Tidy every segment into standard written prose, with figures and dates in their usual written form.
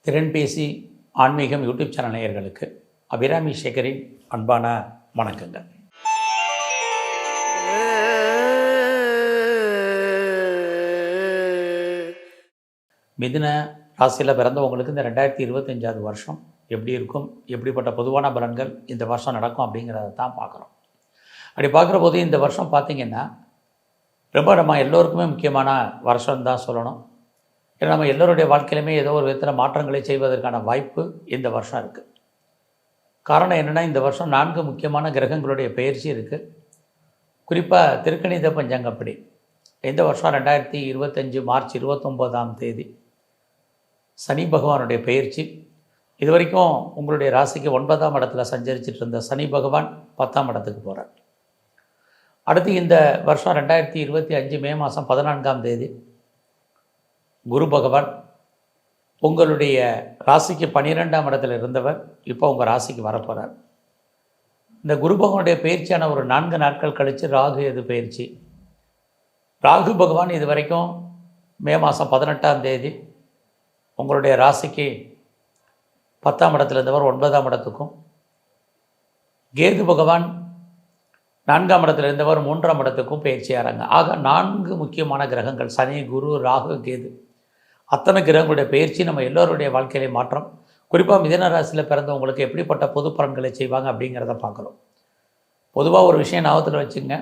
திறன்பேசி ஆன்மீகம் YouTube channel நேயர்களுக்கு அபிராமி சேகரின் அன்பான வணக்கங்கள். மிதுன ராசியில் பிறந்தவங்களுக்கு இந்த 2025 வருஷம் எப்படி இருக்கும், எப்படிப்பட்ட பொதுவான பலன்கள் இந்த வருஷம் நடக்கும் அப்படிங்கிறத தான் பார்க்குறோம். அப்படி பார்க்குற போது இந்த வருஷம் பார்த்திங்கன்னா ரொம்ப நம்ம எல்லோருக்குமே முக்கியமான வருஷம் தான் சொல்லணும். ஏன்னா நம்ம எல்லோருடைய வாழ்க்கையிலுமே ஏதோ ஒரு விதத்தில் மாற்றங்களை செய்வதற்கான வாய்ப்பு இந்த வருஷம் இருக்குது. காரணம் என்னென்னா, இந்த வருஷம் 4 முக்கியமான கிரகங்களுடைய பெயர்ச்சி இருக்குது. குறிப்பாக திருக்கணித பஞ்சாங்கப்படி இந்த வருஷம் 2025 மார்ச் 29ஆம் தேதி சனி பகவானுடைய பெயர்ச்சி. இது வரைக்கும் உங்களுடைய ராசிக்கு 9ஆம் இடத்துல சஞ்சரிச்சிட்டு இருந்த சனி பகவான் 10ஆம் இடத்துக்கு போகிறார். அடுத்து இந்த வருஷம் 2025 மே மாதம் 14ஆம் தேதி குரு பகவான் உங்களுடைய ராசிக்கு 12ஆம் இடத்துல இருந்தவர் இப்போ உங்கள் ராசிக்கு வரப்போகிறார். இந்த குரு பகவானுடைய பயிற்சியான ஒரு 4 நாட்கள் கழித்து ராகு எது பயிற்சி. ராகு பகவான் இது வரைக்கும் மே மாதம் 18ஆம் தேதி உங்களுடைய ராசிக்கு 10ஆம் இடத்துல இருந்தவர் 9ஆம் இடத்துக்கும், கேது பகவான் 4ஆம் இடத்துல இருந்தவர் 3ஆம் இடத்துக்கும் பயிற்சியாகிறாங்க. ஆக 4 முக்கியமான கிரகங்கள் சனி, குரு, ராகு, கேது, அத்தனை கிரகங்களுடைய பயிற்சி நம்ம எல்லோருடைய வாழ்க்கையிலே மாற்றம். குறிப்பாக மிதுன ராசியில் பிறந்தவங்களுக்கு எப்படிப்பட்ட பொது பலன்களை செய்வாங்க அப்படிங்கிறத பார்க்குறோம். பொதுவாக ஒரு விஷயம் ஞாபகத்தில் வச்சுங்க,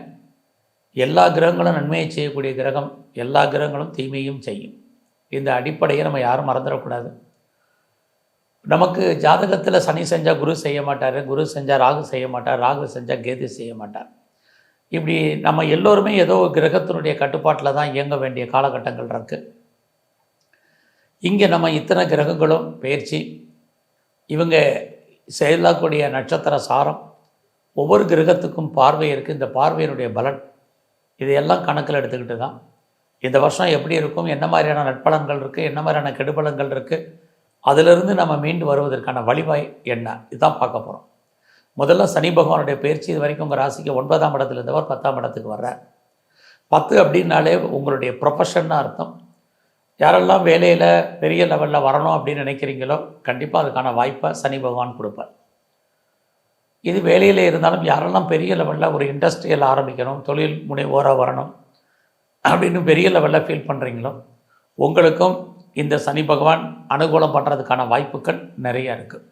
எல்லா கிரகங்களும் நன்மையை செய்யக்கூடிய கிரகம், எல்லா கிரகங்களும் தீமையும் செய்யும். இந்த அடிப்படையை நம்ம யாரும் மறந்துடக்கூடாது. நமக்கு ஜாதகத்தில் சனி செஞ்சால் குரு செய்ய மாட்டார், குரு செஞ்சால் ராகு செய்ய மாட்டார், ராகு செஞ்சால் கேது செய்ய மாட்டார். இப்படி நம்ம எல்லோருமே ஏதோ கிரகத்தினுடைய கட்டுப்பாட்டில் தான் இயங்க வேண்டிய காலகட்டங்கள் இருக்குது. இங்கே நம்ம இத்தனை கிரகங்களும் பயிற்சி, இவங்க செயலாக்கூடிய நட்சத்திர சாரம், ஒவ்வொரு கிரகத்துக்கும் பார்வை இருக்குது. இந்த பார்வையினுடைய பலன் இதையெல்லாம் கணக்கில் எடுத்துக்கிட்டு தான் இந்த வருஷம் எப்படி இருக்கும், என்ன மாதிரியான நட்பலன்கள் இருக்குது, என்ன மாதிரியான கெடுபலன்கள் இருக்குது, அதிலிருந்து நம்ம மீண்டு வருவதற்கான வழிவாய் என்ன, இதுதான் பார்க்க போகிறோம். முதல்ல சனி பகவானுடைய பயிற்சி. இது வரைக்கும் உங்கள் ராசிக்கு 9ஆம் இடத்துல இருந்தவர் 10ஆம் இடத்துக்கு வர்றார். 10 அப்படின்னாலே உங்களுடைய ப்ரொஃபஷன்னு அர்த்தம். யாரெல்லாம் வேலையில் பெரிய லெவலில் வரணும் அப்படின்னு நினைக்கிறீங்களோ கண்டிப்பாக அதுக்கான வாய்ப்பை சனி பகவான் கொடுப்பார். இது வேலையில் இருந்தாலும் யாரெல்லாம் பெரிய லெவலில் ஒரு இண்டஸ்ட்ரியல் ஆரம்பிக்கணும், தொழில் முனைவோராக வரணும் அப்படின்னு பெரிய லெவலில் ஃபீல் பண்ணுறீங்களோ உங்களுக்கும் இந்த சனி பகவான் அனுகூலம் பண்ணுறதுக்கான வாய்ப்புகள் நிறையா இருக்குது.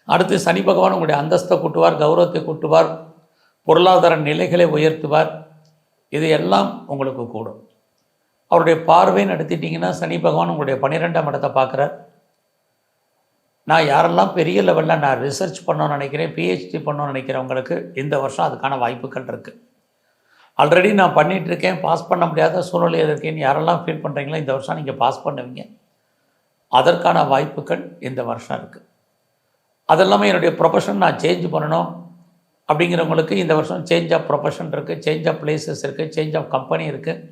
அடுத்து சனி பகவான் உங்களுடைய அந்தஸ்தை கூட்டுவார், கௌரவத்தை கூட்டுவார், பொருளாதார நிலைகளை உயர்த்துவார். இது எல்லாம் உங்களுக்கு கூடும். அவருடைய பார்வைன்னு எடுத்துட்டிங்கன்னா சனி பகவான் உங்களுடைய 12ஆம் இடத்தை பார்க்குறார். நான் யாரெல்லாம் பெரிய லெவலில் நான் ரிசர்ச் பண்ணணும்னு நினைக்கிறேன், பிஹெச்டி பண்ணணும்னு நினைக்கிறவங்களுக்கு இந்த வருஷம் அதுக்கான வாய்ப்புகள் இருக்குது. ஆல்ரெடி நான் பண்ணிகிட்ருக்கேன், பாஸ் பண்ண முடியாத சூழ்நிலையில் இருக்கேன்னு யாரெல்லாம் ஃபீல் பண்ணுறீங்களோ இந்த வருஷம் நீங்கள் பாஸ் பண்ணுவீங்க. அதற்கான வாய்ப்புகள் இந்த வருஷம் இருக்குது. அது இல்லாமல் என்னுடைய ப்ரொஃபஷன் நான் சேஞ்ச் பண்ணணும் அப்படிங்கிறவங்களுக்கு இந்த வருஷம் சேஞ்ச் ஆஃப் ப்ரொஃபஷன் இருக்குது, சேஞ்ச் ஆஃப் பிளேசஸ் இருக்குது, சேஞ்ச் ஆஃப் கம்பெனி இருக்குது.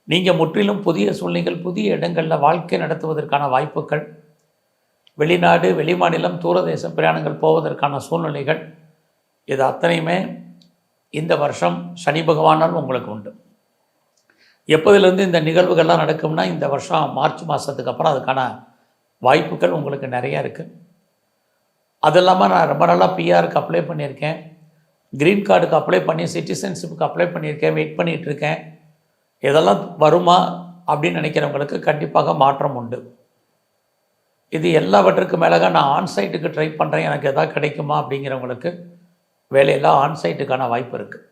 நீங்கள் முற்றிலும் புதிய சூழ்நிலைகள், புதிய இடங்களில் வாழ்க்கை நடத்துவதற்கான வாய்ப்புகள், வெளிநாடு, வெளிமாநிலம், தூரதேச பிரயாணங்கள் போவதற்கான சூழ்நிலைகள், இது அத்தனையுமே இந்த வருஷம் சனி பகவானால் உங்களுக்கு உண்டு. எப்போதிலிருந்து இந்த நிகழ்வுகள்லாம் நடக்கும்னா இந்த வருஷம் மார்ச் மாதத்துக்கு அப்புறம் அதுக்கான வாய்ப்புகள் உங்களுக்கு நிறையா இருக்குது. அது இல்லாமல் நான் ரொம்ப நாளாக பிஆருக்கு அப்ளை பண்ணியிருக்கேன், க்ரீன் கார்டுக்கு அப்ளை பண்ணி சிட்டிசன்ஷிப்புக்கு அப்ளை பண்ணியிருக்கேன், வெயிட் பண்ணிகிட்ருக்கேன், இதெல்லாம் வருமா அப்படின்னு நினைக்கிறவங்களுக்கு கண்டிப்பாக மாற்றம் உண்டு. இது எல்லாவற்றுக்கு மேலாக நான் ஆன்சைட்டுக்கு ட்ரை பண்ணுறேன், எனக்கு எதாவது கிடைக்குமா அப்படிங்கிறவங்களுக்கு வேலையெல்லாம் ஆன்சைட்டுக்கான வாய்ப்பு இருக்குது.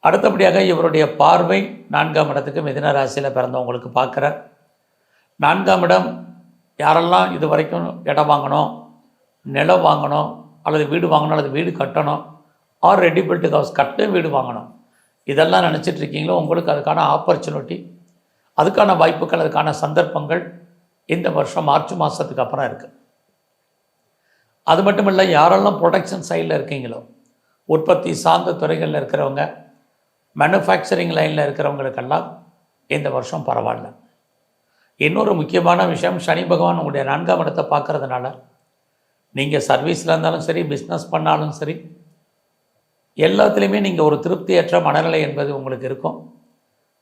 அடுத்தபடியாக இவருடைய பார்வை 4ஆம் இடத்துக்கு மிதுன ராசியில் பிறந்தவங்களுக்கு பார்க்குறார். 4ஆம் இடம் யாரெல்லாம் இது வரைக்கும் இடம் வாங்கணும், நிலம் வாங்கணும், அல்லது வீடு வாங்கணும், அல்லது வீடு கட்டணும், ஆர் ரெடி பில்ட் ஹவுஸ் கட்டு வீடு வாங்கணும், இதெல்லாம் நினச்சிட்ருக்கீங்களோ உங்களுக்கு அதுக்கான ஆப்பர்ச்சுனிட்டி, அதுக்கான வாய்ப்புகள், அதுக்கான சந்தர்ப்பங்கள் இந்த வருஷம் மார்ச் மாதத்துக்கு அப்புறம் இருக்குது. அது மட்டும் இல்லை, யாரெல்லாம் ப்ரொடக்ஷன் சைடில் இருக்கீங்களோ, உற்பத்தி சார்ந்த துறைகளில் இருக்கிறவங்க, மேனுஃபேக்சரிங் லைனில் இருக்கிறவங்களுக்கெல்லாம் இந்த வருஷம் பரவாயில்ல. இன்னொரு முக்கியமான விஷயம், சனி பகவான் உங்களுடைய 4ஆம் இடத்தை பார்க்குறதுனால நீங்கள் சர்வீஸில் இருந்தாலும் சரி, பிஸ்னஸ் பண்ணாலும் சரி, எல்லாத்துலேயுமே நீங்கள் ஒரு திருப்தியற்ற மனநிலை என்பது உங்களுக்கு இருக்கும்.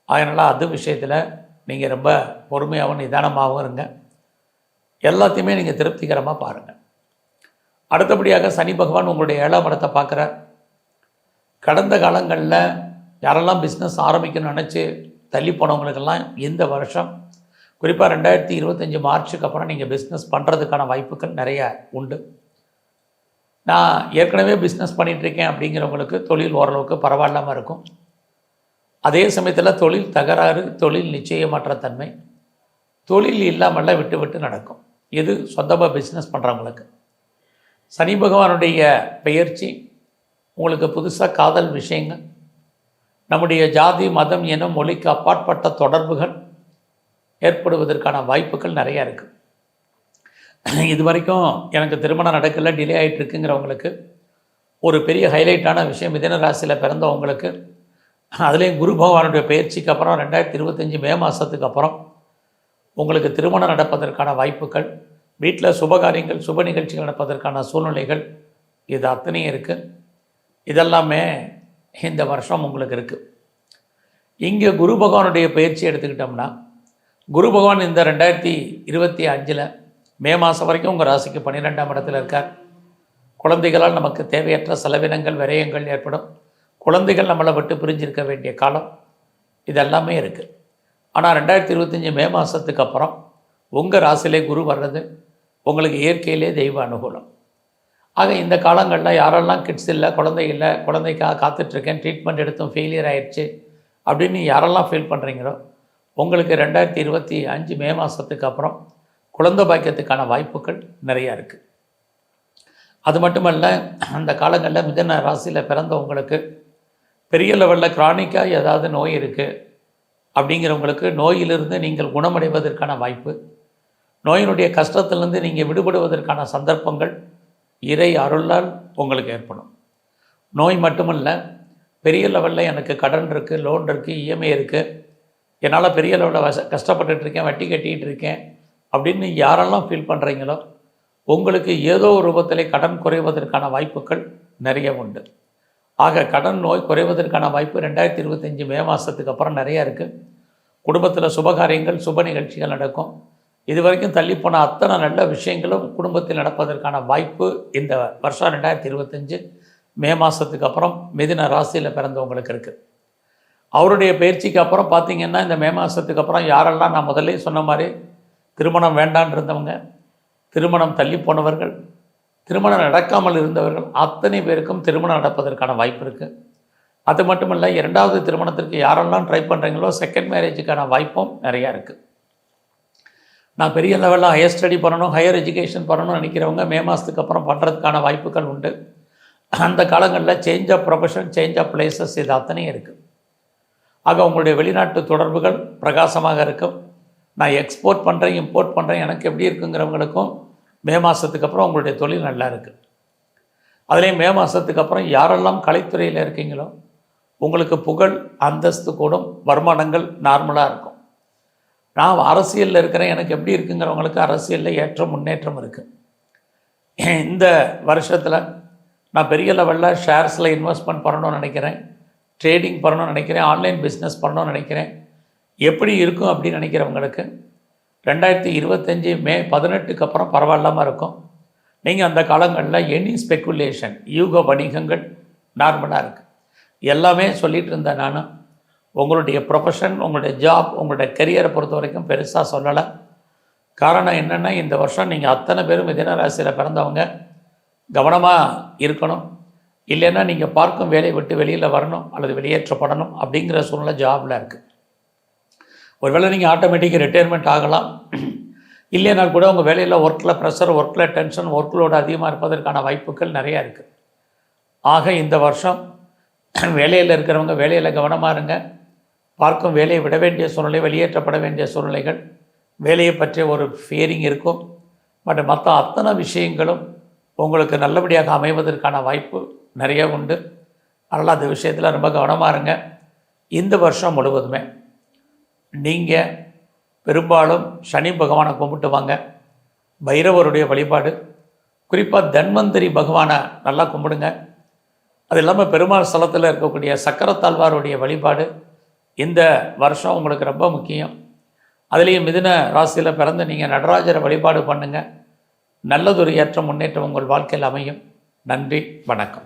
அதனால் அது விஷயத்தில் நீங்கள் ரொம்ப பொறுமையாகவும் நிதானமாகவும் இருங்க. எல்லாத்தையுமே நீங்கள் திருப்திகரமாக பாருங்கள். அடுத்தபடியாக சனி பகவான் உங்களுடைய 7ஆம் இடத்தை பார்க்குறார். கடந்த காலங்களில் யாரெல்லாம் பிஸ்னஸ் ஆரம்பிக்கணும்னு நினச்சி தள்ளி போனவங்களுக்கெல்லாம் இந்த வருஷம் குறிப்பாக 2025 மார்ச்சுக்கு அப்புறம் நீங்கள் பிஸ்னஸ் பண்ணுறதுக்கான வாய்ப்புகள் நிறையா உண்டு. நான் ஏற்கனவே பிஸ்னஸ் பண்ணிகிட்ருக்கேன் அப்படிங்கிறவங்களுக்கு தொழில் ஓரளவுக்கு பரவாயில்லாமல் இருக்கும். அதே சமயத்தில் தொழில் தகராறு, தொழில் நிச்சயமற்ற தன்மை, தொழில் இல்லாமல்லாம் விட்டு விட்டு நடக்கும். இது சொந்தமாக பிஸ்னஸ் பண்ணுறவங்களுக்கு. சனி பகவானுடைய பெயர்ச்சி உங்களுக்கு புதுசாக காதல் விஷயங்கள், நம்முடைய ஜாதி மதம் எனும் மொழிக்கு அப்பாற்பட்ட தொடர்புகள் ஏற்படுவதற்கான வாய்ப்புகள் நிறையா இருக்குது. இது வரைக்கும் எனக்கு திருமணம் நடக்கல, டிலே ஆகிட்டு இருக்குங்கிறவங்களுக்கு ஒரு பெரிய ஹைலைட்டான விஷயம், மிதுன ராசியில் பிறந்தவங்களுக்கு, அதுலேயும் குரு பகவானுடைய பயிற்சிக்கு அப்புறம் 2025 மே மாதத்துக்கு அப்புறம் உங்களுக்கு திருமணம் நடப்பதற்கான வாய்ப்புகள், வீட்டில் சுபகாரியங்கள் சுப நிகழ்ச்சிகள் நடப்பதற்கான சூழ்நிலைகள், இது அத்தனையும் இருக்குது. இதெல்லாமே இந்த வருஷம் உங்களுக்கு இருக்குது. இங்கே குரு பகவானுடைய பயிற்சி எடுத்துக்கிட்டோம்னா, குரு பகவான் இந்த 2025 மே மாதம் வரைக்கும் உங்கள் ராசிக்கு 12ஆம் இடத்துல இருக்கார். குழந்தைகளால் நமக்கு தேவையற்ற செலவினங்கள், விரயங்கள் ஏற்படும். குழந்தைகள் நம்மளை விட்டு பிரிஞ்சிருக்க வேண்டிய காலம் இதெல்லாமே இருக்குது. ஆனால் 2025 மே மாதத்துக்கு அப்புறம் உங்கள் ராசியிலே குரு வர்றது உங்களுக்கு இயற்கையிலே தெய்வ அனுகூலம். ஆக இந்த காலங்களில் யாரெல்லாம் கிட்ஸ் இல்லை, குழந்தை இல்லை, குழந்தைக்காக காத்துட்ருக்கேன், ட்ரீட்மெண்ட் எடுத்தும் ஃபெயிலியர் ஆகிடுச்சு அப்படின்னு யாரெல்லாம் ஃபீல் பண்ணுறீங்களோ, உங்களுக்கு 2025 மே மாதத்துக்கு அப்புறம் குழந்தை பாக்கியத்துக்கான வாய்ப்புகள் நிறையா இருக்குது. அது மட்டுமல்ல, அந்த காலங்களில் மிதுன ராசியில் பிறந்தவங்களுக்கு பெரிய லெவலில் கிரானிக்காக ஏதாவது நோய் இருக்குது அப்படிங்கிறவங்களுக்கு நோயிலிருந்து நீங்கள் குணமடைவதற்கான வாய்ப்பு, நோயினுடைய கஷ்டத்திலிருந்து நீங்கள் விடுபடுவதற்கான சந்தர்ப்பங்கள் இறை அருளால் உங்களுக்கு ஏற்படும். நோய் மட்டுமல்ல, பெரிய லெவலில் எனக்கு கடன் இருக்குது, லோன் இருக்குது, இஎம்ஐ இருக்குது, என்னால் பெரிய லெவலில் கஷ்டப்பட்டுருக்கேன், வட்டி கட்டிகிட்டு இருக்கேன் அப்படின்னு யாரெல்லாம் ஃபீல் பண்ணுறீங்களோ, உங்களுக்கு ஏதோ ஒரு ரூபத்திலே கடன் குறைவதற்கான வாய்ப்புகள் நிறைய உண்டு. ஆக கடன் நோய் குறைவதற்கான வாய்ப்பு 2025 மே மாதத்துக்கு அப்புறம் நிறையா இருக்குது. குடும்பத்தில் சுபகாரியங்கள் சுப நிகழ்ச்சிகள் நடக்கும். இது வரைக்கும் தள்ளிப்போன அத்தனை நல்ல விஷயங்களும் குடும்பத்தில் நடப்பதற்கான வாய்ப்பு இந்த வருஷம் 2025 மே மாதத்துக்கு அப்புறம் மிதுன ராசியில் பிறந்தவங்களுக்கு இருக்குது. அவருடைய பயிற்சிக்கு அப்புறம் பார்த்திங்கன்னா, இந்த மே மாதத்துக்கு அப்புறம் யாரெல்லாம் நான் முதல்ல சொன்ன மாதிரி திருமணம் வேண்டான் இருந்தவங்க, திருமணம் தள்ளி போனவர்கள், திருமணம் நடக்காமல் இருந்தவர்கள் அத்தனை பேருக்கும் திருமணம் நடப்பதற்கான வாய்ப்பு இருக்குது. அது மட்டும் இல்லை, 2வது திருமணத்திற்கு யாரெல்லாம் ட்ரை பண்ணுறீங்களோ செகண்ட் மேரேஜுக்கான வாய்ப்பும் நிறையா இருக்குது. நான் பெரிய லெவலில் ஹையர் ஸ்டடி பண்ணணும், ஹையர் எஜுகேஷன் பண்ணணும்னு நினைக்கிறவங்க மே மாதத்துக்கு அப்புறம் பண்ணுறதுக்கான வாய்ப்புகள் உண்டு. அந்த காலங்களில் change of profession, change of places இது அத்தனையும் இருக்குது. ஆக உங்களுடைய வெளிநாட்டு தொடர்புகள் பிரகாசமாக இருக்கும். நான் எக்ஸ்போர்ட் பண்ணுறேன், இம்போர்ட் பண்ணுறேன், எனக்கு எப்படி இருக்குங்கிறவங்களுக்கும் மே மாதத்துக்கு அப்புறம் உங்களுடைய தொழில் நல்லா இருக்குது. அதுலேயும் மே மாதத்துக்கு அப்புறம் யாரெல்லாம் கலைத்துறையில் இருக்கீங்களோ உங்களுக்கு புகழ், அந்தஸ்து கூடும், வருமானங்கள் நார்மலாக இருக்கும். நான் அரசியலில் இருக்கிறேன், எனக்கு எப்படி இருக்குங்கிறவங்களுக்கு அரசியலில் ஏற்றம் முன்னேற்றம் இருக்குது. இந்த வருஷத்தில் நான் பெரிய லெவலில் ஷேர்ஸில் இன்வெஸ்ட்மெண்ட் பண்ணணும்னு நினைக்கிறேன், ட்ரேடிங் பண்ணணும்னு நினைக்கிறேன், ஆன்லைன் பிஸ்னஸ் பண்ணணும்னு நினைக்கிறேன், எப்படி இருக்கும் அப்படின்னு நினைக்கிறவங்களுக்கு 2025 மே 18க்கு அப்புறம் பரவாயில்லாமல் இருக்கும். நீங்கள் அந்த காலங்களில் எனி ஸ்பெக்குலேஷன், யூக வணிகங்கள் நார்மலாக இருக்குது. எல்லாமே சொல்லிகிட்டு இருந்தேன் நான். உங்களுடைய ப்ரொஃபஷன், உங்களுடைய ஜாப், உங்களுடைய கெரியரை பொறுத்த வரைக்கும் பெருசாக சொல்லலை. காரணம் என்னென்னா, இந்த வருஷம் நீங்கள் அத்தனை பேரும் மிதுன ராசியில் பிறந்தவங்க கவனமாக இருக்கணும். இல்லைன்னா நீங்கள் பார்க்கும் வேலையை விட்டு வெளியில் வரணும் அல்லது வெளியேற்றப்படணும் அப்படிங்கிற சூழ்நிலை ஜாபில் இருக்குது. ஒருவேளை நீங்கள் ஆட்டோமேட்டிக்காக ரிட்டையர்மெண்ட் ஆகலாம், இல்லைனால் கூட உங்கள் வேலையில் ஒர்க்கில் ப்ரெஷர், ஒர்க்கில் டென்ஷன், ஒர்க்லோடு அதிகமாக இருப்பதற்கான வாய்ப்புகள் நிறையா இருக்குது. ஆக இந்த வருஷம் வேலையில் இருக்கிறவங்க வேலையில் கவனமாக இருங்க. பார்க்கும் வேலையை விட வேண்டிய சூழ்நிலை, வெளியேற்றப்பட வேண்டிய சூழ்நிலைகள், வேலையை பற்றிய ஒரு ஃபியரிங் இருக்கும். பட் மற்ற அத்தனை விஷயங்களும் உங்களுக்கு நல்லபடியாக அமைவதற்கான வாய்ப்பு நிறைய உண்டு. அதனால் அந்த விஷயத்தில் ரொம்ப கவனமாக இருங்க. இந்த வருஷம் முழுவதுமே நீங்கள் பெரும்பாலும் சனி பகவானை கும்பிட்டு வாங்க. பைரவருடைய வழிபாடு, குறிப்பாக தன்வந்திரி பகவானை நல்லா கும்பிடுங்க. அது இல்லாமல் பெருமாள் ஸ்தலத்தில் இருக்கக்கூடிய சக்கரத்தாழ்வாருடைய வழிபாடு இந்த வருஷம் உங்களுக்கு ரொம்ப முக்கியம். அதுலேயும் மிதுன ராசியில் பிறந்து நீங்கள் நடராஜரை வழிபாடு பண்ணுங்கள். நல்லதொரு ஏற்றம் முன்னேற்றம் உங்கள் வாழ்க்கையில் அமையும். நன்றி, வணக்கம்.